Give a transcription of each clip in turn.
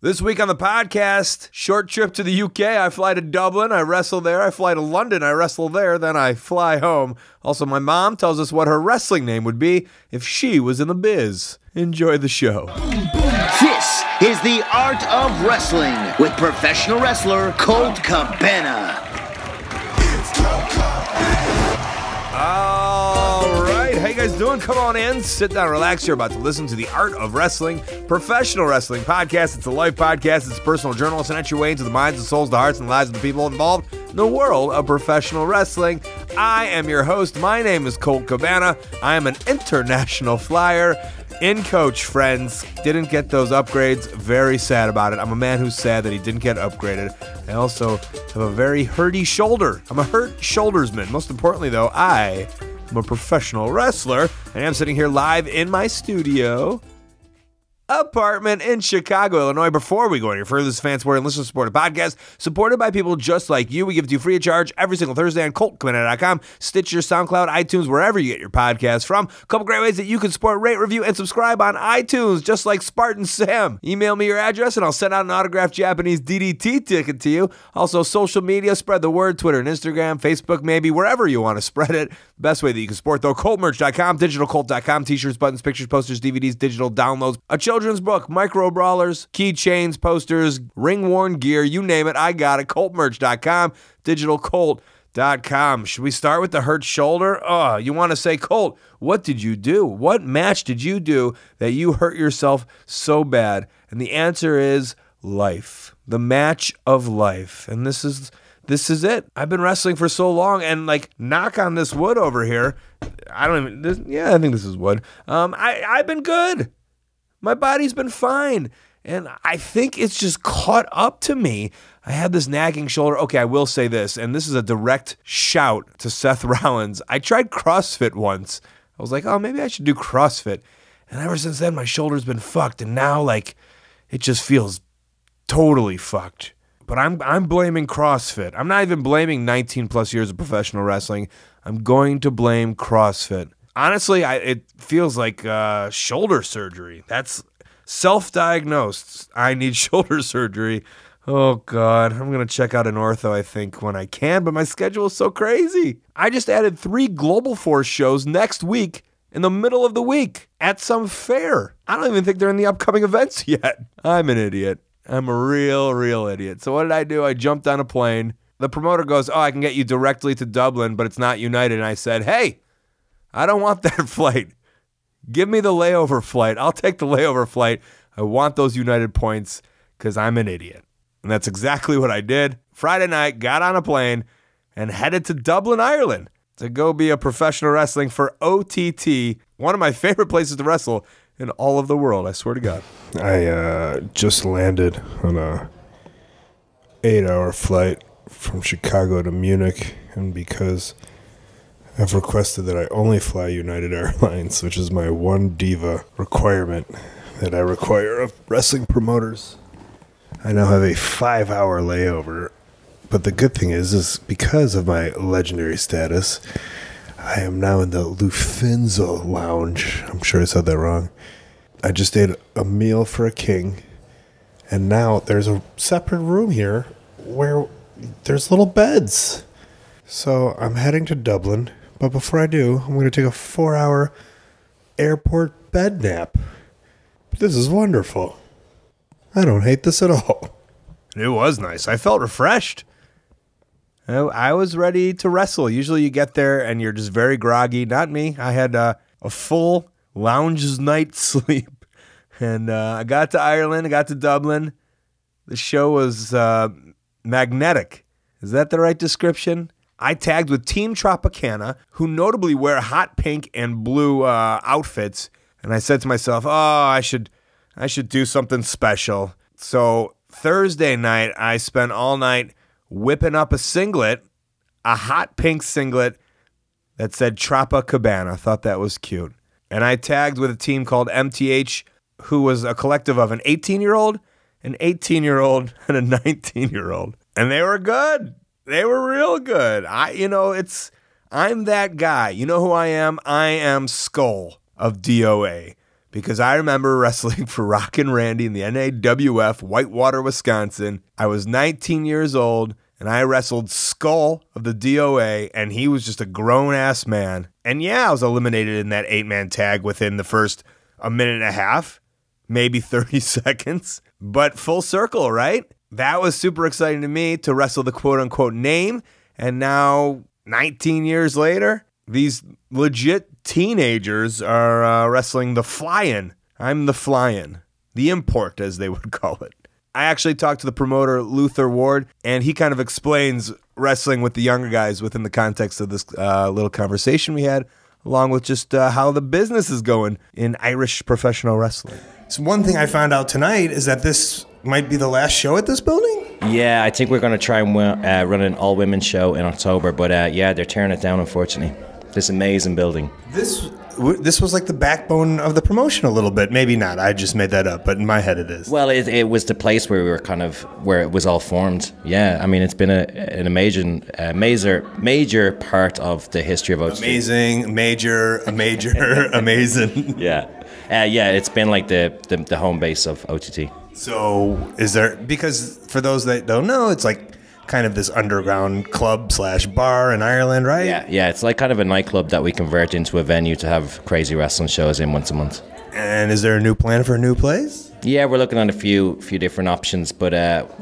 This week on the podcast, short trip to the UK. I fly to Dublin, I wrestle there. I fly to London, I wrestle there. Then I fly home. Also, my mom tells us what her wrestling name would be if she was in the biz. Enjoy the show. This is the Art of Wrestling with professional wrestler Colt Cabana. All right, how you guys doing? Come on in, sit down, relax. You're about to listen to the Art of Wrestling, professional wrestling podcast. It's a life podcast. It's a personal journal. It's an entry way into the minds, the souls, the hearts, and the lives of the people involved in the world of professional wrestling. I am your host. My name is Colt Cabana. I am an international flyer. In coach, friends. Didn't get those upgrades. Very sad about it. I'm a man who's sad that he didn't get upgraded. I also have a very hurty shoulder. I'm a hurt shouldersman. Most importantly, though, I am a professional wrestler. And I'm sitting here live in my studio apartment in Chicago, Illinois. Before we go any further, this is fan supported and listener supported podcast supported by people just like you. We give it to you free of charge every single Thursday on ColtCabana.com, Stitcher, SoundCloud, iTunes, wherever you get your podcasts from. A couple great ways that you can support, rate, review, and subscribe on iTunes, just like Spartan Sam. Email me your address and I'll send out an autographed Japanese DDT ticket to you. Also, social media, spread the word, Twitter and Instagram, Facebook maybe, wherever you want to spread it. The best way that you can support, though, ColtMerch.com, DigitalColt.com, t-shirts, buttons, pictures, posters, DVDs, digital downloads, a children's book, micro brawlers, keychains, posters, ring-worn gear, you name it, I got it. ColtMerch.com, DigitalColt.com. Should we start with the hurt shoulder? Oh, you want to say, Colt, what did you do? What match did you do that you hurt yourself so bad? And the answer is life. The match of life. And this is it. I've been wrestling for so long, and knock on this wood over here. I think this is wood. I've been good. My body's been fine. And I think it's just caught up to me. I had this nagging shoulder. Okay, I will say this, and this is a direct shout to Seth Rollins. I tried CrossFit once. I was like, oh, maybe I should do CrossFit. And ever since then, my shoulder's been fucked. And now, it just feels totally fucked. But I'm blaming CrossFit. I'm not even blaming 19 plus years of professional wrestling. I'm going to blame CrossFit. Honestly, it feels like shoulder surgery. That's self-diagnosed. I need shoulder surgery. Oh, God. I'm going to check out an ortho, I think, when I can, but my schedule is so crazy. I just added 3 Global Force shows next week in the middle of the week at some fair. I don't even think they're in the upcoming events yet. I'm an idiot. I'm a real idiot. So what did I do? I jumped on a plane. The promoter goes, oh, I can get you directly to Dublin, but it's not United. And I said, hey, I don't want that flight. Give me the layover flight. I'll take the layover flight. I want those United points because I'm an idiot. And that's exactly what I did. Friday night, got on a plane and headed to Dublin, Ireland to go be a professional wrestling for OTT, one of my favorite places to wrestle in all of the world, I swear to God. I just landed on a 8-hour flight from Chicago to Munich, and because I've requested that I only fly United Airlines, which is my one diva requirement that I require of wrestling promoters, I now have a 5-hour layover. But the good thing is because of my legendary status, I am now in the Lufthansa lounge. I'm sure I said that wrong. I just ate a meal for a king, and now there's a separate room here where there's little beds. So I'm heading to Dublin, but before I do, I'm going to take a 4-hour airport bed nap. This is wonderful. I don't hate this at all. It was nice. I felt refreshed. I was ready to wrestle. Usually you get there and you're just very groggy. Not me. I had a full lounge night sleep. And I got to Ireland. I got to Dublin. The show was magnetic. Is that the right description? I tagged with Team Tropicana, who notably wear hot pink and blue outfits. And I said to myself, oh, I should do something special. So Thursday night, I spent all night whipping up a singlet, a hot pink singlet that said Colt Cabana. I thought that was cute. And I tagged with a team called MTH, who was a collective of an 18-year-old, an 18-year-old, and a 19-year-old. And they were good. They were real good. I'm that guy. You know who I am? I am Skull of DOA. because I remember wrestling for Rockin' Randy in the NAWF, Whitewater, Wisconsin. I was 19 years old, and I wrestled Skull of the DOA, and he was just a grown-ass man. And yeah, I was eliminated in that 8-man tag within the first a minute and a half, maybe 30 seconds. But full circle, right? That was super exciting to me to wrestle the quote-unquote name. And now, 19 years later, these legit teenagers are wrestling the fly-in. I'm the fly-in. The import, as they would call it. I actually talked to the promoter, Luther Ward, and he kind of explains wrestling with the younger guys within the context of this little conversation we had, along with just how the business is going in Irish professional wrestling. So one thing I found out tonight is that this might be the last show at this building? Yeah, I think we're going to try and run an all-women show in October, but yeah, they're tearing it down, unfortunately. This amazing building. This was like the backbone of the promotion a little bit. Maybe not. I just made that up, but in my head it is. Well, it was the place where we were where it was all formed. Yeah, I mean, it's been an amazing, major part of the history of OTT. Amazing, major, amazing. Yeah. It's been like the home base of OTT. So because for those that don't know, it's like kind of this underground club/bar in Ireland, right? Yeah, it's like kind of a nightclub that we convert into a venue to have crazy wrestling shows in once a month. And is there a new plan for a new place? Yeah, we're looking at a few different options, but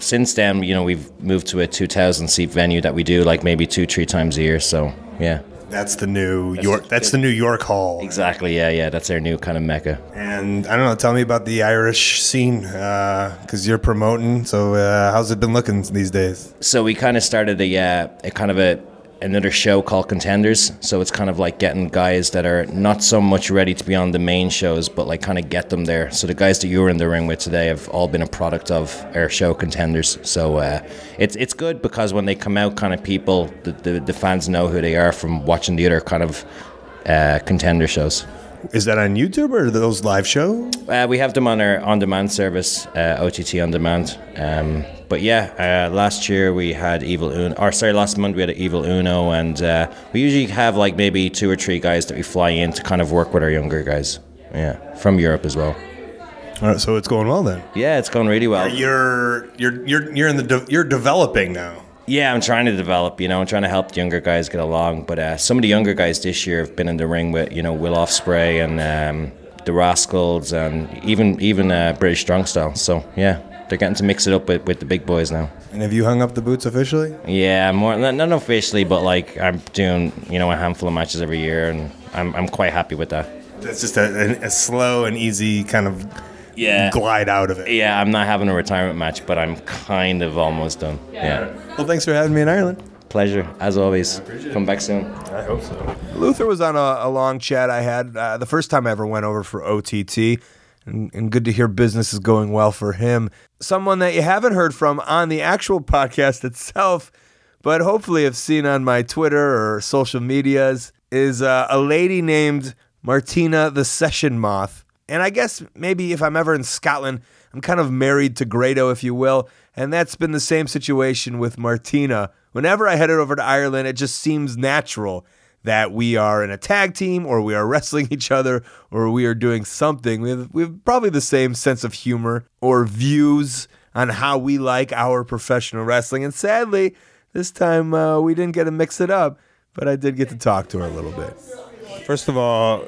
since then, we've moved to a 2,000-seat venue that we do like maybe 2-3 times a year. So yeah. That's the New York. That's the New York Hall. Exactly. Yeah. That's our new kind of mecca. And I don't know. Tell me about the Irish scene, because you're promoting. So how's it been looking these days? So we kind of started another show called Contenders. So it's kind of like getting guys that are not so much ready to be on the main shows, but like kind of get them there. So the guys that you were in the ring with today have all been a product of our show Contenders. So it's good because when they come out, kind of people, the fans know who they are from watching the other kind of Contender shows. Is that on YouTube or are those live shows? We have them on our on-demand service, OTT On Demand. But yeah, last year we had last month we had Evil Uno, and we usually have like maybe 2 or 3 guys that we fly in to kind of work with our younger guys. Yeah, from Europe as well. All right, so it's going well then. Yeah, it's going really well. You're developing now. Yeah, I'm trying to develop. I'm trying to help the younger guys get along. But some of the younger guys this year have been in the ring with Will Ospreay and the Rascals and even British Strong Style. So yeah. They're getting to mix it up with the big boys now. And have you hung up the boots officially? Yeah, not officially, but like I'm doing a handful of matches every year, and I'm quite happy with that. That's just a slow and easy kind of glide out of it. Yeah, I'm not having a retirement match, but I'm kind of almost done. Yeah. Well, thanks for having me in Ireland. Pleasure, as always. Come back soon. I hope so. Luther was on a long chat I had the first time I ever went over for OTT. And good to hear business is going well for him. Someone that you haven't heard from on the actual podcast itself, but hopefully have seen on my Twitter or social medias, is a lady named Martina the Session Moth. And I guess maybe if I'm ever in Scotland, I'm kind of married to Grado, if you will. And that's been the same situation with Martina. Whenever I headed over to Ireland, it just seems natural that we are in a tag team, or we are wrestling each other, or we are doing something. We have probably the same sense of humor or views on how we like our professional wrestling. And sadly, this time we didn't get to mix it up, but I did get to talk to her a little bit. First of all,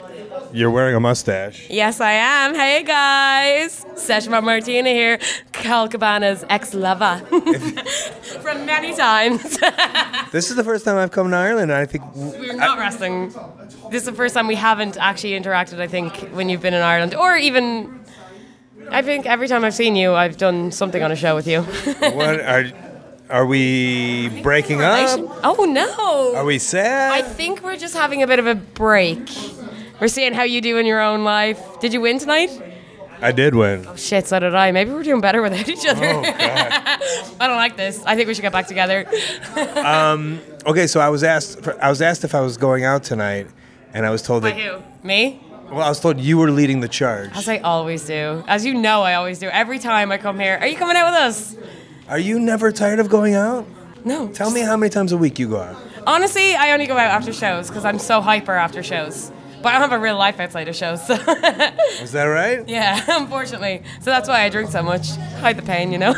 you're wearing a mustache. Yes, I am. Hey, guys. Session Martina here. Colt Cabana's ex-lover. From many times. This is the first time I've come to Ireland, and I think... We're not wrestling. This is the first time we haven't actually interacted, I think, when you've been in Ireland. Or even... I think every time I've seen you, I've done something on a show with you. What are we breaking up? Oh, no. Are we sad? I think we're just having a bit of a break. We're seeing how you do in your own life. Did you win tonight? I did win. Oh, shit, so did I. Maybe we're doing better without each other. Oh, God. I don't like this. I think we should get back together. Okay, so I was asked if I was going out tonight, and I was told By that... who? Me? Well, I was told you were leading the charge. As I always do. As you know, I always do. Every time I come here. Are you coming out with us? Are you never tired of going out? No. Tell me how many times a week you go out. Honestly, I only go out after shows because I'm so hyper after shows. But I don't have a real life outside of shows, so. Is that right? Yeah, unfortunately. So that's why I drink so much. Hide the pain, you know?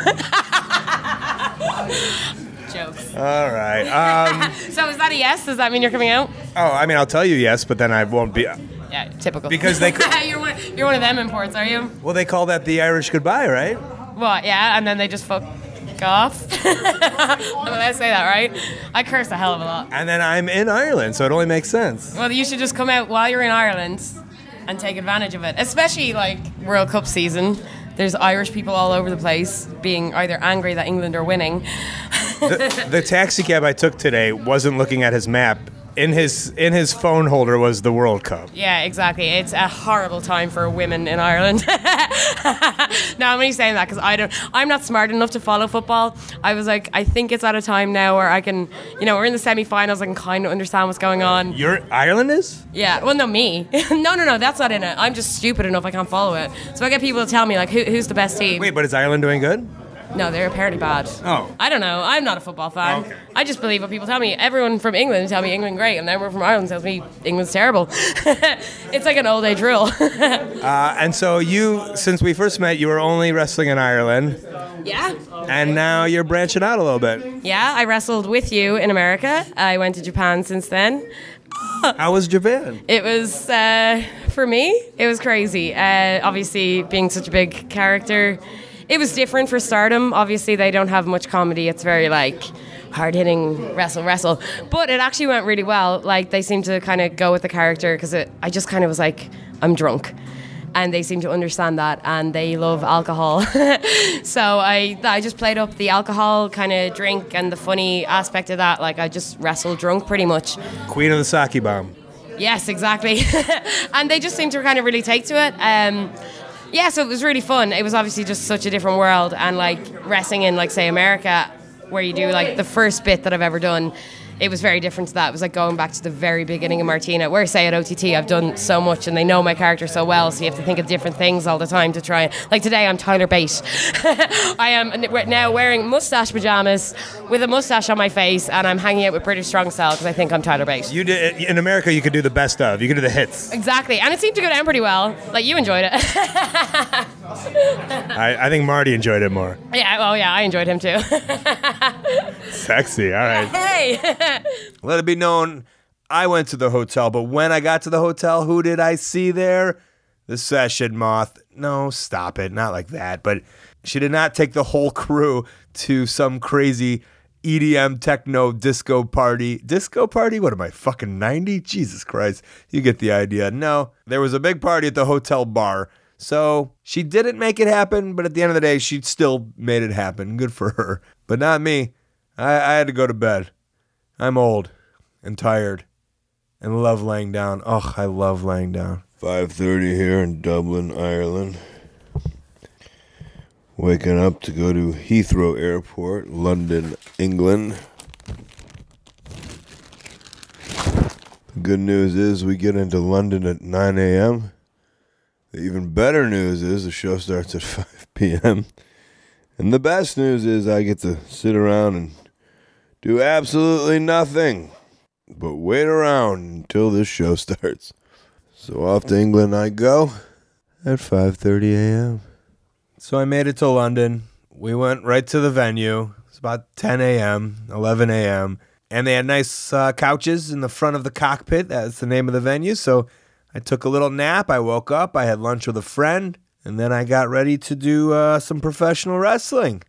Jokes. All right. So is that a yes? Does that mean you're coming out? Oh, I mean, I'll tell you yes, but then I won't be. Yeah, typical. Because they you're one of them imports, are you? Well, they call that the Irish goodbye, right? What, yeah, and then they just fuck off? Did I say that right? I curse a hell of a lot. And then I'm in Ireland, so it only makes sense. Well, you should just come out while you're in Ireland and take advantage of it. Especially, like, World Cup season. There's Irish people all over the place being either angry that England are winning. The taxi cab I took today wasn't looking at his map. In his phone holder was the World Cup. Yeah, exactly. It's a horrible time for women in Ireland. No, I'm only saying that because I'm not smart enough to follow football. I was like, I think it's at a time now where I can, we're in the semi-finals. I can kind of understand what's going on. Ireland is? Yeah. Well, no, me. No, that's not in it. I'm just stupid enough I can't follow it. So I get people to tell me like, who's the best team? Wait, but is Ireland doing good? No, they're apparently bad. Oh. I don't know. I'm not a football fan. Okay. I just believe what people tell me. Everyone from England tell me England great, and everyone from Ireland tells me England's terrible. It's like an old age drill. And so since we first met, you were only wrestling in Ireland. Yeah. And now you're branching out a little bit. Yeah, I wrestled with you in America. I went to Japan since then. How was Japan? It was, for me, it was crazy. Obviously, being such a big character, it was different for Stardom. Obviously, they don't have much comedy. It's very, like, hard-hitting wrestle. But it actually went really well. Like, they seemed to kind of go with the character because I just kind of was like, I'm drunk. And they seem to understand that, and they love alcohol. So I just played up the alcohol kind of drink and the funny aspect of that. Like, I just wrestled drunk pretty much. Queen of the sake bomb. Yes, exactly. And they just seemed to kind of really take to it. Yeah, so it was really fun. It was obviously just such a different world, and like wrestling in, like, say, America, where you do like the first bit that I've ever done, it was very different to that. It was like going back to the very beginning of Martina, where, say, at OTT I've done so much and they know my character so well, so you have to think of different things all the time to try. Like today I'm Tyler Bate. I am now wearing mustache pajamas with a mustache on my face, and I'm hanging out with British Strong Style because I think I'm Tyler Bate. You did in America. You could do the best of. You could do the hits. Exactly, and it seemed to go down pretty well. Like, you enjoyed it. I think Marty enjoyed it more. Yeah, well, yeah, I enjoyed him too. Sexy. All right. Hey. Let it be known, I went to the hotel, but when I got to the hotel, who did I see there? The Session Moth. No, stop it. Not like that. But she did not take the whole crew to some crazy EDM techno disco party. Disco party? What am I, fucking 90? Jesus Christ. You get the idea. No, there was a big party at the hotel bar. So she didn't make it happen, but at the end of the day, she still made it happen. Good for her. But not me. I had to go to bed. I'm old and tired and love laying down. Oh, I love laying down. 5:30 here in Dublin, Ireland. Waking up to go to Heathrow Airport, London, England. The good news is we get into London at 9 a.m. The even better news is the show starts at 5 p.m. And the best news is I get to sit around and do absolutely nothing but wait around until this show starts. So off to England I go at 5:30 a.m. So I made it to London. We went right to the venue. It's about 10 a.m., 11 a.m. And they had nice couches in the front of the cockpit. That's the name of the venue. So I took a little nap. I woke up. I had lunch with a friend. And then I got ready to do some professional wrestling.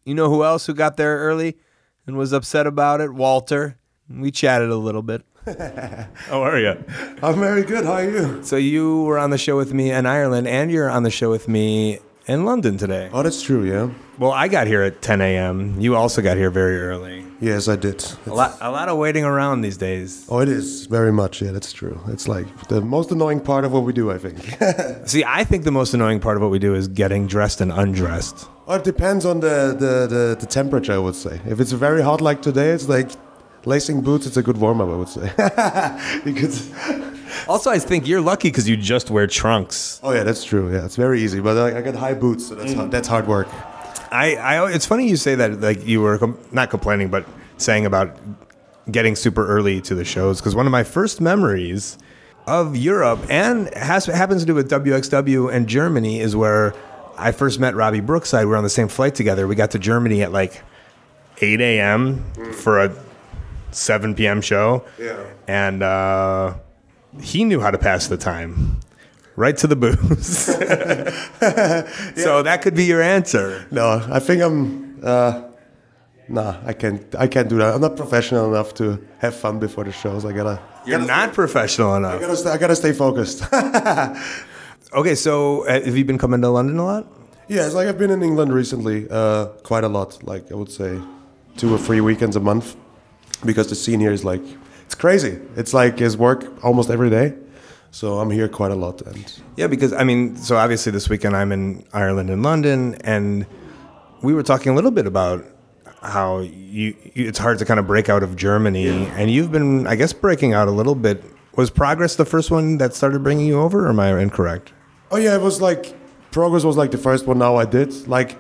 You know who else who got there early and was upset about it? Walter. We chatted a little bit. How are you? I'm very good. How are you? So you were on the show with me in Ireland, and you're on the show with me in London today. Oh, that's true, yeah. Well, I got here at 10 a.m. You also got here very early. Yes, I did. A lot of waiting around these days. Oh, it is. Very much, yeah, that's true. It's like the most annoying part of what we do, I think. See, I think the most annoying part of what we do is getting dressed and undressed. Oh, it depends on the temperature, I would say. If it's very hot like today, it's like lacing boots, it's a good warm-up, I would say. You could... Also, I think you're lucky because you just wear trunks. Oh, yeah, that's true. Yeah, it's very easy. But I got high boots, so that's hard work. It's funny you say that, like you were not complaining, but saying about getting super early to the shows. Because one of my first memories of Europe, and happens to do with WXW and Germany, is where I first met Robbie Brookside. We were on the same flight together. We got to Germany at like 8 a.m. for a 7 p.m. show. Yeah. And he knew how to pass the time. Right to the booze. So that could be your answer. No, I think I'm... nah, I can't do that. I'm not professional enough to have fun before the shows. You're not professional enough. I gotta stay focused. Okay, so have you been coming to London a lot? Yeah, it's like I've been in England recently, quite a lot. Like I would say 2 or 3 weekends a month, because the scene here is like, it's crazy. It's like his work almost every day. So I'm here quite a lot. And yeah, because I mean, so obviously this weekend I'm in Ireland and London, and we were talking a little bit about how it's hard to kind of break out of Germany, and you've been, I guess, breaking out a little bit. Was Progress the first one that started bringing you over, or am I incorrect? Oh yeah, it was like, Progress was like the first one now I did. Like,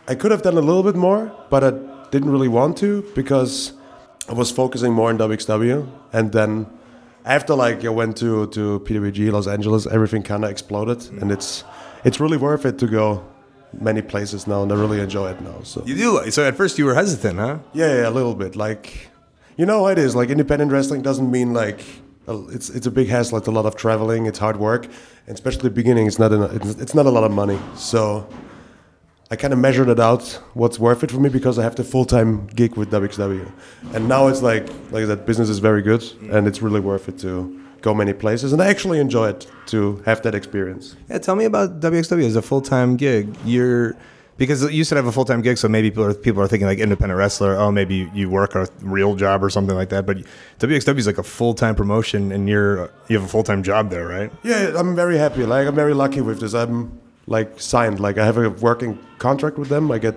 I could have done a little bit more, but I didn't really want to, because I was focusing more on WXW, and then after like I went to PWG Los Angeles, everything kind of exploded, and it's really worth it to go many places now, and I really enjoy it now. So you do. So at first you were hesitant, huh? Yeah, a little bit. Like, you know how it is. Like, independent wrestling doesn't mean like it's a big hassle. It's a lot of traveling. It's hard work, and especially at the beginning, it's not a lot of money. So I kind of measured it out what's worth it for me, because I have the full-time gig with WXW, and now it's like I said, business is very good, and it's really worth it to go many places, and I actually enjoy it to have that experience. Yeah, tell me about WXW as a full-time gig. Because you said I have a full-time gig, so maybe people are thinking like independent wrestler. Oh, maybe you work a real job or something like that. But WXW is like a full-time promotion, and you have a full-time job there, right? Yeah, I'm very happy. Like, I'm very lucky with this. I'm like signed. Like, I have a working contract with them. I get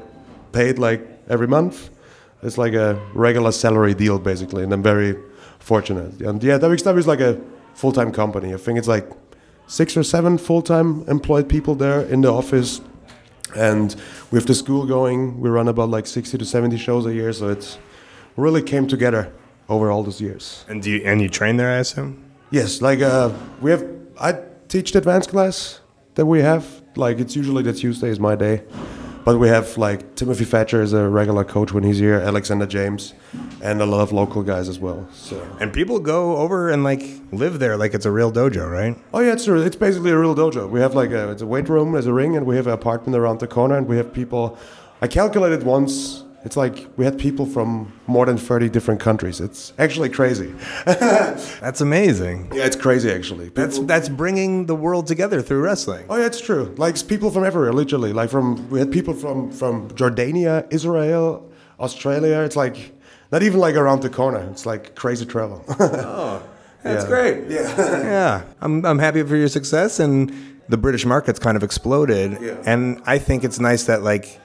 paid like every month. It's like a regular salary deal basically, and I'm very fortunate. And yeah, WXW is like a full-time company. I think it's like 6 or 7 full-time employed people there in the office. And with the school going, we run about like 60 to 70 shows a year. So it's really came together over all those years. And you train there, I assume? Yes, like I teach the advanced class that we have. Like, it's usually the Tuesday is my day. But we have like Timothy Thatcher is a regular coach when he's here, Alexander James, and a lot of local guys as well. So, and people go over and like live there like it's a real dojo, right? Oh yeah, it's true. It's basically a real dojo. We have like it's a weight room, there's a ring, and we have an apartment around the corner, and we have people. I calculated once. It's like we had people from more than 30 different countries. It's actually crazy. That's amazing. Yeah, it's crazy actually. That's bringing the world together through wrestling. Oh yeah, it's true. Like, it's people from everywhere, literally. Like, we had people from Jordania, Israel, Australia. It's like not even like around the corner. It's like crazy travel. Oh, that's great. Yeah. Yeah. I'm happy for your success, and the British market's kind of exploded. Yeah. And I think it's nice that like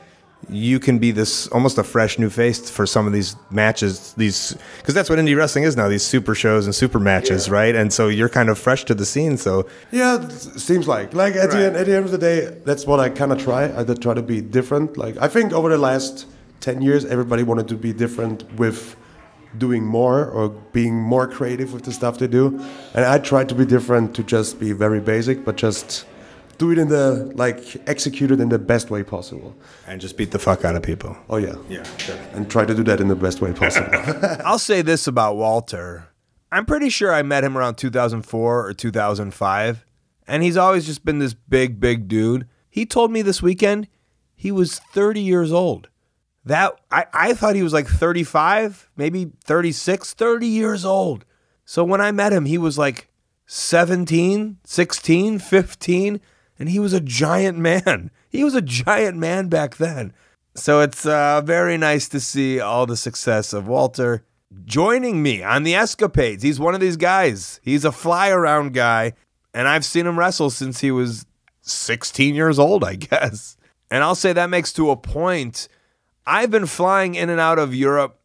you can be this almost a fresh new face for some of these matches, because that's what indie wrestling is now, these super shows and super matches, right? And so you're kind of fresh to the scene. So yeah, it seems like at the end of the day, that's what I kind of try. I try to be different. Like, I think over the last 10 years, everybody wanted to be different with doing more or being more creative with the stuff they do, and I tried to be different, to just be very basic, but just do it execute it in the best way possible. And just beat the fuck out of people. Oh, yeah. Yeah, sure. And try to do that in the best way possible. I'll say this about Walter. I'm pretty sure I met him around 2004 or 2005, and he's always just been this big, big dude. He told me this weekend he was 30 years old. I thought he was like 35, maybe 36, 30 years old. So when I met him, he was like 17, 16, 15, and he was a giant man. He was a giant man back then. So it's very nice to see all the success of Walter joining me on the escapades. He's one of these guys. He's a fly-around guy, and I've seen him wrestle since he was 16 years old, I guess. And I'll say that makes to a point. I've been flying in and out of Europe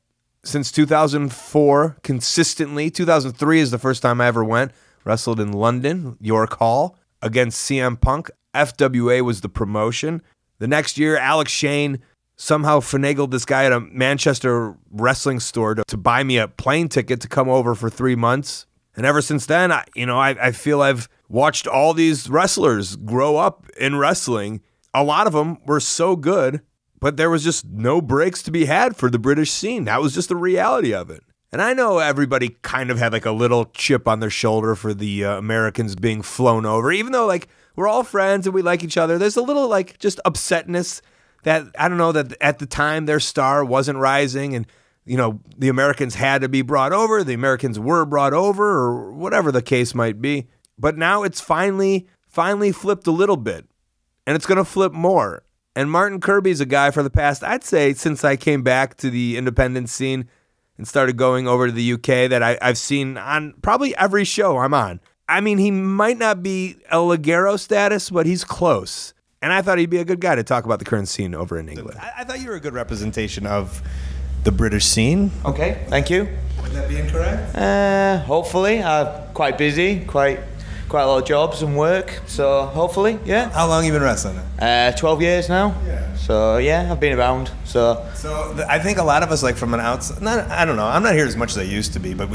since 2004 consistently. 2003 is the first time I ever went. Wrestled in London, York Hall, against CM Punk. FWA was the promotion. The next year, Alex Shane somehow finagled this guy at a Manchester wrestling store to buy me a plane ticket to come over for 3 months. And ever since then, I feel I've watched all these wrestlers grow up in wrestling. A lot of them were so good, but there was just no breaks to be had for the British scene. That was just the reality of it. And I know everybody kind of had like a little chip on their shoulder for the Americans being flown over, even though like we're all friends and we like each other. There's a little like just upsetness that, I don't know, that at the time their star wasn't rising and, the Americans had to be brought over. The Americans were brought over or whatever the case might be. But now it's finally flipped a little bit and it's going to flip more. And Martin Kirby's a guy for the past, I'd say, since I came back to the independent scene and started going over to the UK that I've seen on probably every show I'm on. I mean, he might not be El Ligero status, but he's close. And I thought he'd be a good guy to talk about the current scene over in England. I thought you were a good representation of the British scene. Okay, thank you. Would that be incorrect? Hopefully. I'm quite busy, quite a lot of jobs and work, so hopefully, yeah. How long have you been wrestling? 12 years now. Yeah. So yeah, I've been around. So I think a lot of us, like from an outside, I don't know, I'm not here as much as I used to be, but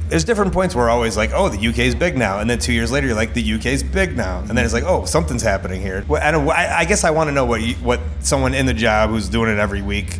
there's different points where we're always like, oh, the UK's big now, and then 2 years later you're like, the UK's big now, and then it's like, oh, something's happening here. I guess I want to know what someone in the job who's doing it every week,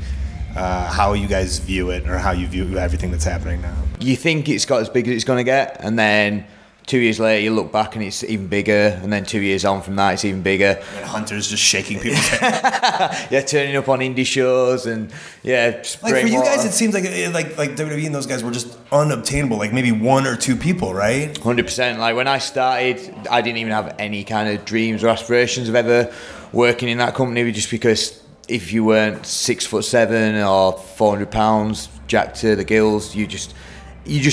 how you guys view it, or how you view everything that's happening now. You think it's got as big as it's going to get, and then 2 years later you look back and it's even bigger, and then 2 years on from that it's even bigger. And Hunter's just shaking people's heads. Yeah, turning up on indie shows and like for you guys, it seems like WWE and those guys were just unobtainable. Like maybe 1 or 2 people, right? 100%. Like when I started, I didn't even have any kind of dreams or aspirations of ever working in that company, just because if you weren't 6'7" or 400 pounds, jacked to the gills, you just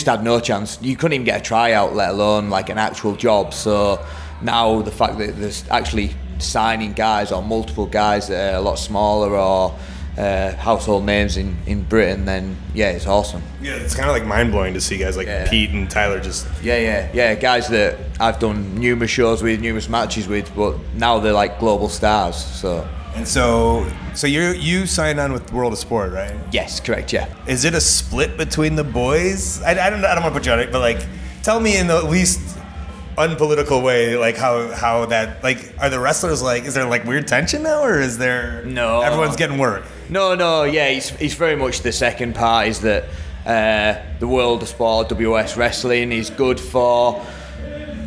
had no chance. You couldn't even get a tryout, let alone like an actual job. So now the fact that there's actually signing guys or multiple guys that are a lot smaller or household names in Britain, then yeah, it's awesome. Yeah, it's kind of like mind-blowing to see guys like Pete and Tyler just... Yeah, guys that I've done numerous shows with, numerous matches with, but now they're like global stars, so... And so you signed on with World of Sport, right? Yes, correct. Yeah. Is it a split between the boys? I don't want to put you on it, but like, tell me in the least unpolitical way, like how that, like, are the wrestlers like? Is there like weird tension now, or is there? No. Everyone's getting work. No. Yeah, it's very much the second part. Is that the World of Sport, WS Wrestling, is good for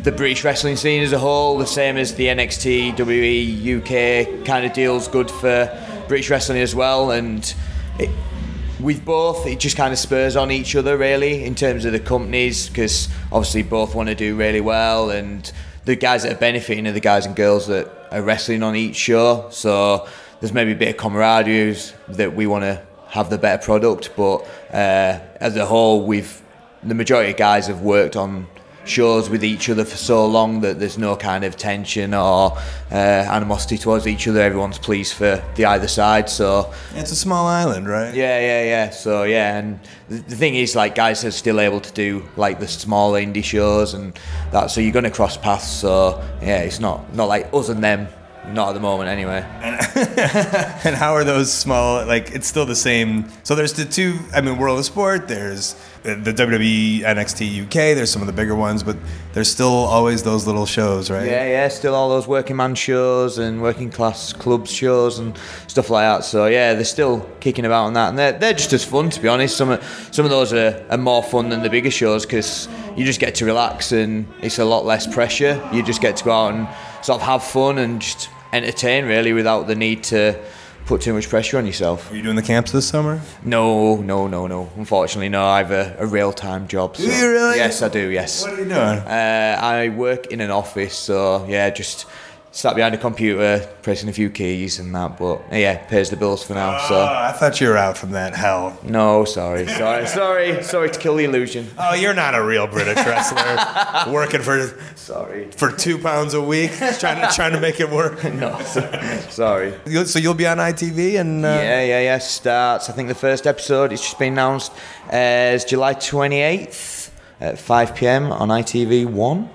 the British wrestling scene as a whole, the same as the NXT, WWE, UK kind of deal's good for British wrestling as well. And with both, it just kind of spurs on each other really in terms of the companies, because obviously both want to do really well, and the guys that are benefiting are the guys and girls that are wrestling on each show. So there's maybe a bit of camaraderie that we want to have the better product, but as a whole, the majority of guys have worked on shows with each other for so long that there's no kind of tension or animosity towards each other. Everyone's pleased for the either side. So it's a small island, right? Yeah. So yeah, and the thing is, like, guys are still able to do like the smaller indie shows and that. So you're going to cross paths. So yeah, it's not like us and them. Not at the moment, anyway. And how are those small? Like, it's still the same. So there's the two. I mean, World of Sport. There's the WWE, NXT UK. There's some of the bigger ones, but there's still always those little shows, right? Yeah. Still all those working man shows and working class clubs shows and stuff like that. So yeah, they're still kicking about on that, and they're just as fun, to be honest. Some of those are more fun than the bigger shows because you just get to relax and it's a lot less pressure. You just get to go out and sort of have fun and just entertain really without the need to put too much pressure on yourself. Are you doing the camps this summer? No. Unfortunately, no. I have a real-time job. So. Do you really? Yes, I do, yes. What are you doing? I work in an office, so yeah, just sat behind a computer, pressing a few keys and that, but yeah, pays the bills for now. So I thought you were out from that hell. No, sorry to kill the illusion. Oh, you're not a real British wrestler working for 2 pounds a week, trying to make it work. No, sorry. So you'll be on ITV and yeah. Starts. I think the first episode it's just been announced as July 28th at 5 p.m. on ITV1.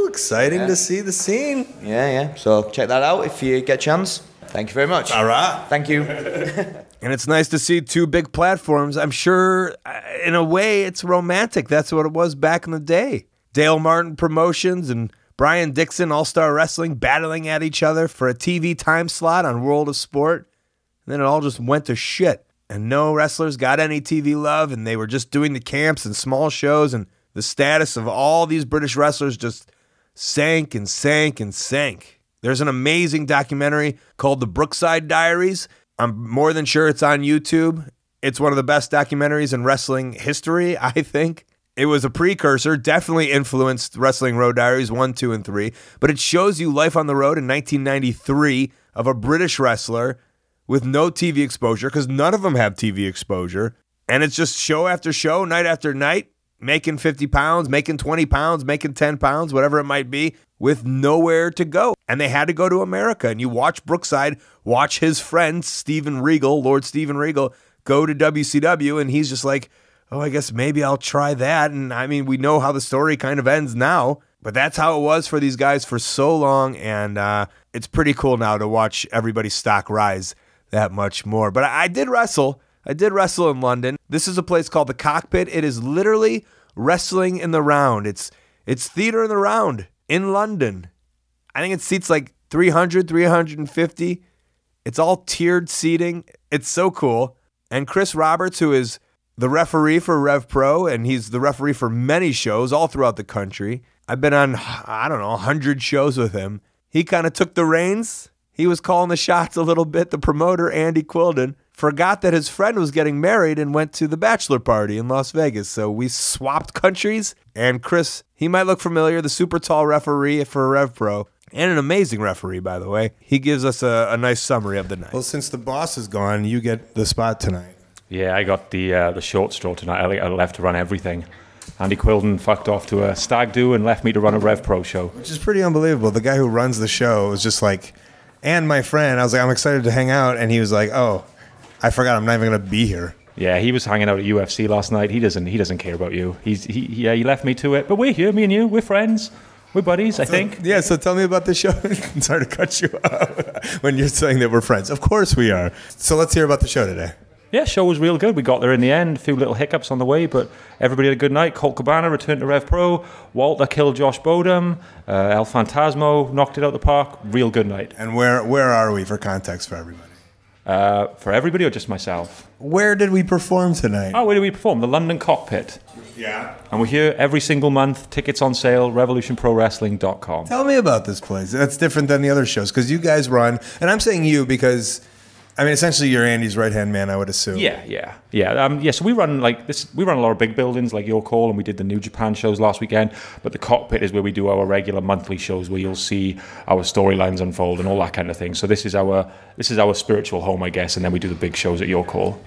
Exciting to see the scene. Yeah. So check that out if you get a chance. Thank you very much. All right. Thank you. And it's nice to see two big platforms. I'm sure, in a way, it's romantic. That's what it was back in the day. Dale Martin Promotions and Brian Dixon, All-Star Wrestling, battling at each other for a TV time slot on World of Sport. And then it all just went to shit. And no wrestlers got any TV love, and they were just doing the camps and small shows, and the status of all these British wrestlers just sank and sank and sank. There's an amazing documentary called The Brookside Diaries. I'm more than sure it's on YouTube. It's one of the best documentaries in wrestling history, I think. It was a precursor, definitely influenced Wrestling Road Diaries 1, 2, and 3, but it shows you life on the road in 1993 of a British wrestler with no TV exposure, because none of them have TV exposure, and it's just show after show, night after night, making 50 pounds, making 20 pounds, making 10 pounds, whatever it might be, with nowhere to go. And they had to go to America. And you watch Brookside, watch his friend, Steven Regal, Lord Steven Regal, go to WCW, and he's just like, oh, I guess maybe I'll try that. And I mean, we know how the story kind of ends now, but that's how it was for these guys for so long. And it's pretty cool now to watch everybody's stock rise that much more. But I did wrestle. I did wrestle in London. This is a place called the Cockpit. It is literally wrestling in the round. It's theater in the round in London. I think it seats like 300, 350. It's all tiered seating. It's so cool. And Chris Roberts, who is the referee for Rev Pro, and he's the referee for many shows all throughout the country. I've been on, 100 shows with him. He kind of took the reins. He was calling the shots a little bit. The promoter, Andy Quilden, forgot that his friend was getting married and went to the bachelor party in Las Vegas. So we swapped countries, and Chris, he might look familiar, the super tall referee for Rev Pro, and an amazing referee, by the way. He gives us a nice summary of the night. Well, since the boss is gone, you get the spot tonight. Yeah, I got the short straw tonight. I left to run everything. Andy Quilden fucked off to a stag do and left me to run a Rev Pro show. Which is pretty unbelievable. The guy who runs the show was just like, and my friend, I was like, I'm excited to hang out. And he was like, oh, I forgot I'm not even going to be here. Yeah, he was hanging out at UFC last night. He doesn't care about you. He left me to it. But we're here, me and you. We're friends. We're buddies, I think. Yeah, so tell me about the show. Sorry to cut you off when you're saying that we're friends. Of course we are. So let's hear about the show today. Yeah, show was real good. We got there in the end. A few little hiccups on the way, but everybody had a good night. Colt Cabana returned to Rev Pro. Walter killed Josh Bodum. El Fantasmo knocked it out the park. Real good night. And where are we for context for everybody? For everybody or just myself? Where did we perform tonight? Oh, where did we perform? The London Cockpit. Yeah. And we're here every single month. Tickets on sale, revolutionprowrestling.com. Tell me about this place. That's different than the other shows because you guys run, and I'm saying you because, I mean, essentially you're Andy's right-hand man, I would assume. Yeah. So we run like this. We run a lot of big buildings like Your Call, and we did the New Japan shows last weekend. But the Cockpit is where we do our regular monthly shows, where you'll see our storylines unfold and all that kind of thing. So this is our spiritual home, I guess. And then we do the big shows at Your Call.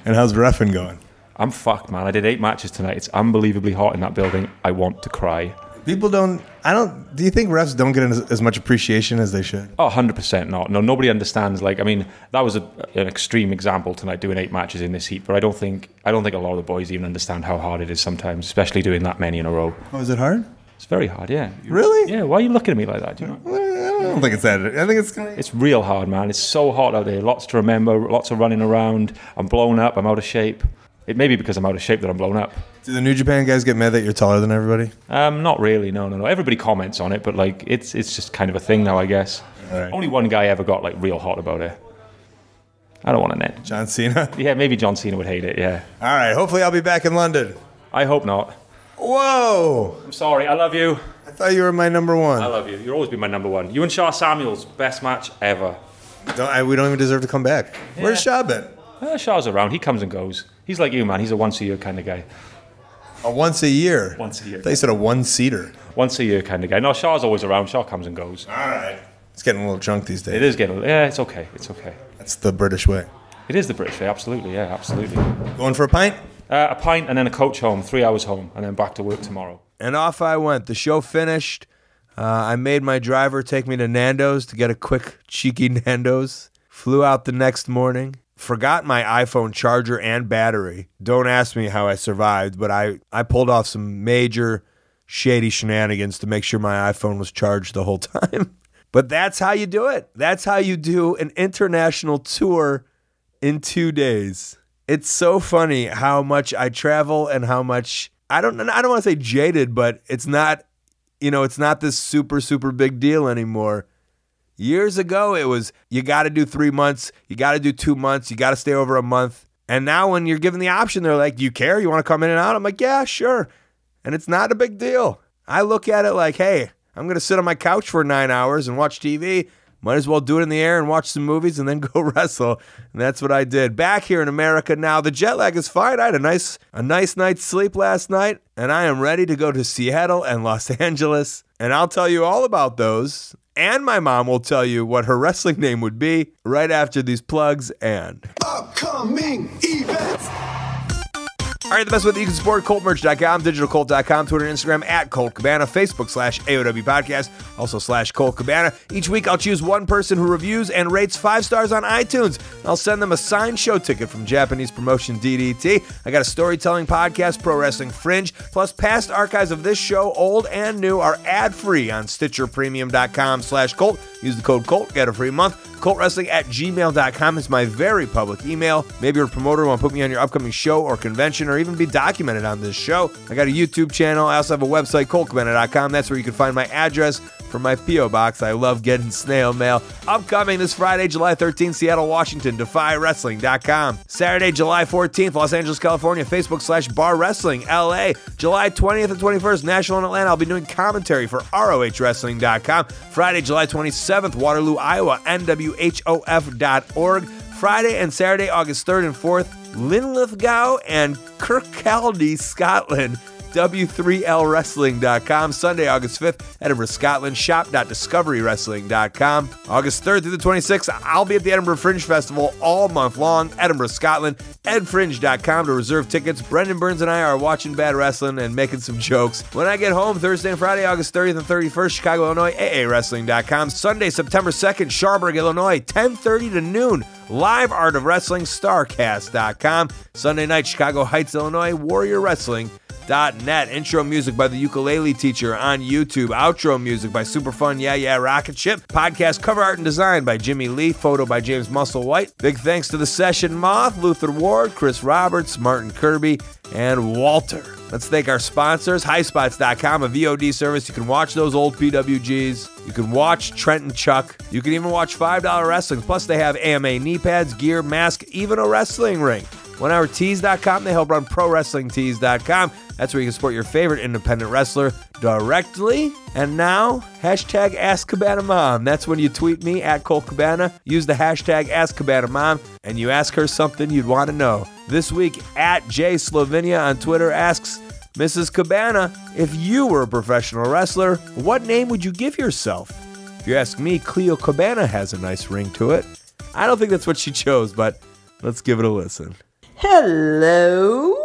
And how's reffing going? I'm fucked, man. I did 8 matches tonight. It's unbelievably hot in that building. I want to cry. People do you think refs don't get as much appreciation as they should? Oh, 100% not. No, nobody understands. Like, I mean, that was an extreme example tonight, doing 8 matches in this heat. But I don't think a lot of the boys even understand how hard it is sometimes, especially doing that many in a row. Oh, is it hard? It's very hard, yeah. Really? Yeah, why are you looking at me like that? Do you know? I don't think it's that. I think it's kind of... It's real hard, man. It's so hot out there. Lots to remember, lots of running around. I'm blown up. I'm out of shape. It may be because I'm out of shape that I'm blown up. Do the New Japan guys get mad that you're taller than everybody? Not really, no. Everybody comments on it, but like it's just kind of a thing now, I guess. Right. Only one guy ever got like real hot about it. I don't want to net. John Cena? Yeah, maybe John Cena would hate it, yeah. All right, hopefully I'll be back in London. I hope not. Whoa! I'm sorry, I love you. I thought you were my number one. I love you. You'll always be my number one. You and Shaw Samuels, best match ever. We don't even deserve to come back. Yeah. Where's Shaw been? Shaw's around. He comes and goes. He's like you, man. He's a once-a-year kind of guy. A once a year? Once a year. I thought you said a one-seater. Once a year kind of guy. No, Shaw's always around. Shaw comes and goes. All right. It's getting a little drunk these days. It is getting... Yeah, it's okay. It's okay. That's the British way. It is the British way. Absolutely. Yeah, absolutely. Going for a pint? A pint and then a coach home. 3 hours home. And then back to work tomorrow. And off I went. The show finished. I made my driver take me to Nando's to get a quick, cheeky Nando's. Flew out the next morning. Forgot my iPhone charger and battery. Don't ask me how I survived, but I pulled off some major shady shenanigans to make sure my iPhone was charged the whole time. But that's how you do it. That's how you do an international tour in 2 days. It's so funny how much I travel and how much, I don't want to say jaded, but it's not, it's not this super, super big deal anymore. Years ago, it was, you got to do 3 months, you got to do 2 months, you got to stay over a month. And now when you're given the option, they're like, do you care? You want to come in and out? I'm like, yeah, sure. And it's not a big deal. I look at it like, hey, I'm going to sit on my couch for 9 hours and watch TV. Might as well do it in the air and watch some movies and then go wrestle. And that's what I did. Back here in America now. The jet lag is fine. I had a nice night's sleep last night. And I am ready to go to Seattle and Los Angeles. And I'll tell you all about those. And my mom will tell you what her wrestling name would be right after these plugs and upcoming events. All right, the best way that you can support ColtMerch.com, DigitalColt.com, Twitter and Instagram at Colt Cabana, Facebook /AOW Podcast, also /Colt Cabana. Each week, I'll choose one person who reviews and rates 5 stars on iTunes. I'll send them a signed show ticket from Japanese promotion DDT. I got a storytelling podcast, Pro Wrestling Fringe, plus past archives of this show, old and new, are ad-free on StitcherPremium.com/Colt. Use the code COLT, get a free month. ColtWrestling@gmail.com is my very public email. Maybe you're a promoter who want to put me on your upcoming show or convention or even be documented on this show. I got a YouTube channel. I also have a website, ColtCabana.com. That's where you can find my address for my P.O. Box. I love getting snail mail. Upcoming this Friday, July 13th, Seattle, Washington, DefyWrestling.com. Saturday, July 14th, Los Angeles, California, Facebook /Bar Wrestling, LA. July 20th and 21st, Nashville and Atlanta. I'll be doing commentary for ROHWrestling.com. Friday, July 27th, Waterloo, Iowa, NWHOF.org. Friday and Saturday, August 3rd and 4th, Linlithgow and Kirkcaldy, Scotland. W3LWrestling.com. Sunday, August 5th, Edinburgh, Scotland. Shop.discoverywrestling.com. August 3rd through the 26th, I'll be at the Edinburgh Fringe Festival all month long. Edinburgh, Scotland. Edfringe.com to reserve tickets. Brendan Burns and I are watching bad wrestling and making some jokes. When I get home, Thursday and Friday, August 30th and 31st, Chicago, Illinois, AAWrestling.com. Sunday, September 2nd, Schaumburg, Illinois, 10:30 to noon. Live Art of Wrestling, Starcast.com. Sunday night, Chicago Heights, Illinois, WarriorWrestling.net. Intro music by the Ukulele Teacher on YouTube. Outro music by Superfun Yeah Yeah Rocket Ship. Podcast cover art and design by Jimmy Lee. Photo by James Musselwhite. Big thanks to the Session Moth, Luther Ward, Chris Roberts, Martin Kirby, and Walter. Let's thank our sponsors, HighSpots.com, a VOD service. You can watch those old PWGs. You can watch Trent and Chuck. You can even watch $5 wrestling. Plus, they have AMA knee pads, gear, mask, even a wrestling ring. 1HourTees.com. They help run ProWrestlingTees.com. That's where you can support your favorite independent wrestler directly. And now, hashtag AskCabanaMom. That's when you tweet me at Colt Cabana. Use the hashtag AskCabanaMom, and you ask her something you'd want to know. This week, at Jay Slovenia on Twitter asks, Mrs. Cabana, if you were a professional wrestler, what name would you give yourself? If you ask me, Cleo Cabana has a nice ring to it. I don't think that's what she chose, but let's give it a listen. Hello,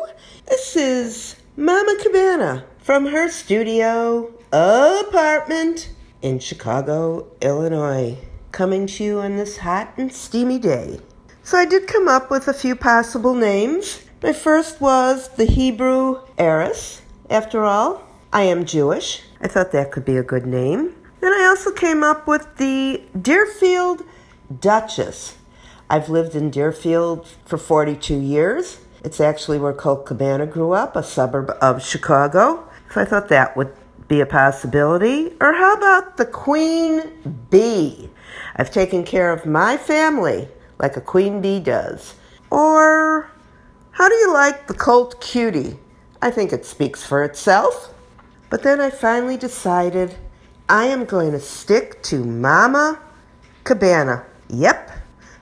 this is Mama Cabana from her studio apartment in Chicago, Illinois, coming to you on this hot and steamy day. So I did come up with a few possible names. My first was the Hebrew heiress. After all, I am Jewish. I thought that could be a good name. Then I also came up with the Deerfield Duchess. I've lived in Deerfield for 42 years. It's actually where Colt Cabana grew up, a suburb of Chicago. So I thought that would be a possibility. Or how about the Queen Bee? I've taken care of my family like a queen bee does. Or how do you like the Colt Cutie? I think it speaks for itself. But then I finally decided I am going to stick to Mama Cabana. Yep.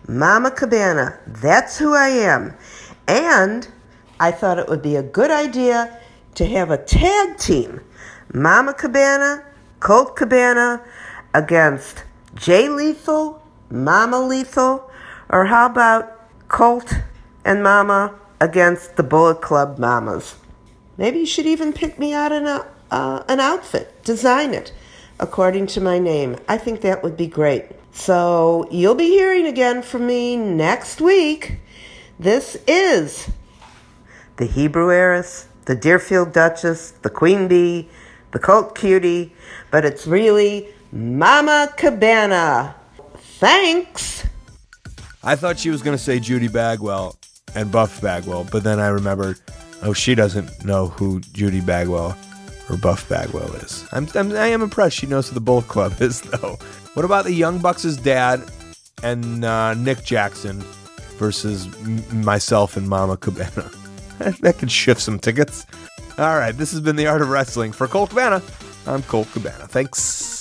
Mama Cabana, that's who I am. And I thought it would be a good idea to have a tag team. Mama Cabana, Colt Cabana against Jay Lethal, Mama Lethal, or how about Colt and Mama against the Bullet Club Mamas? Maybe you should even pick me out an outfit, design it according to my name. I think that would be great. So you'll be hearing again from me next week. This is the Hebrew heiress, the Deerfield Duchess, the Queen Bee, the Colt Cutie, but it's really Mama Cabana. Thanks. I thought she was going to say Judy Bagwell and Buff Bagwell, but then I remembered, oh, she doesn't know who Judy Bagwell or Buff Bagwell is. I am impressed she knows who the Bullet Club is, though. What about the Young Bucks' dad and Nick Jackson versus myself and Mama Cabana? That could shift some tickets. All right, this has been The Art of Wrestling. For Colt Cabana, I'm Colt Cabana. Thanks.